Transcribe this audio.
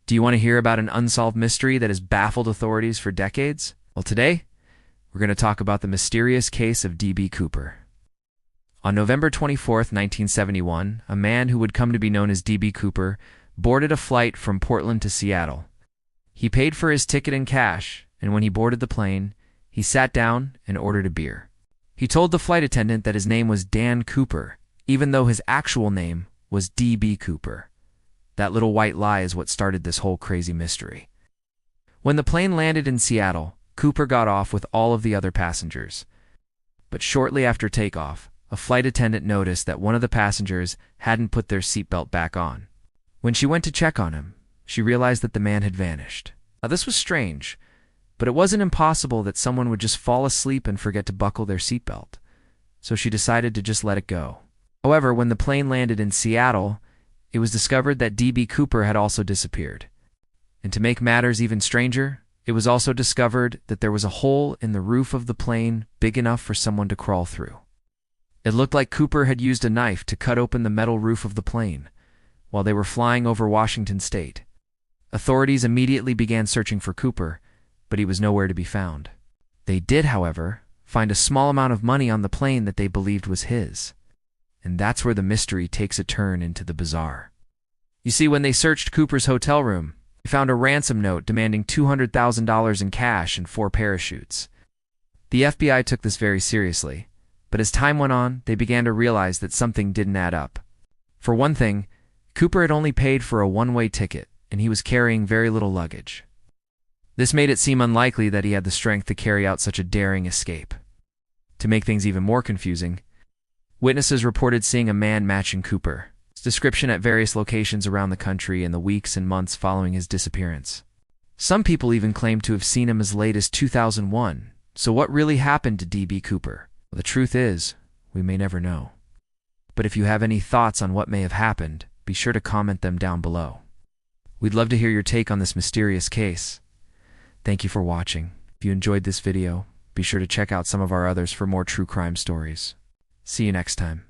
Do you want to hear about an unsolved mystery that has baffled authorities for decades? Well, today, we're going to talk about the mysterious case of D.B. Cooper. On November 24th, 1971, a man who would come to be known as D.B. Cooper boarded a flight from Portland to Seattle. He paid for his ticket in cash, and when he boarded the plane, he sat down and ordered a beer. He told the flight attendant that his name was Dan Cooper, even though his actual name was D.B. Cooper. That little white lie is what started this whole crazy mystery. When the plane landed in Seattle, Cooper got off with all of the other passengers. But shortly after takeoff, a flight attendant noticed that one of the passengers hadn't put their seatbelt back on. When she went to check on him, she realized that the man had vanished. Now, this was strange, but it wasn't impossible that someone would just fall asleep and forget to buckle their seatbelt. So she decided to just let it go. However, when the plane landed in Seattle, it was discovered that D.B. Cooper had also disappeared. And to make matters even stranger, it was also discovered that there was a hole in the roof of the plane big enough for someone to crawl through. It looked like Cooper had used a knife to cut open the metal roof of the plane while they were flying over Washington state. Authorities immediately began searching for Cooper, but he was nowhere to be found. They did, however, find a small amount of money on the plane that they believed was his. And that's where the mystery takes a turn into the bizarre. You see, when they searched Cooper's hotel room, they found a ransom note demanding $200,000 in cash and 4 parachutes. The FBI took this very seriously, but as time went on, they began to realize that something didn't add up. For one thing, Cooper had only paid for a one-way ticket, and he was carrying very little luggage. This made it seem unlikely that he had the strength to carry out such a daring escape. To make things even more confusing, witnesses reported seeing a man matching Cooper's description at various locations around the country in the weeks and months following his disappearance. Some people even claimed to have seen him as late as 2001. So what really happened to D.B. Cooper? Well, the truth is, we may never know. But if you have any thoughts on what may have happened, be sure to comment them down below. We'd love to hear your take on this mysterious case. Thank you for watching. If you enjoyed this video, be sure to check out some of our others for more true crime stories. See you next time.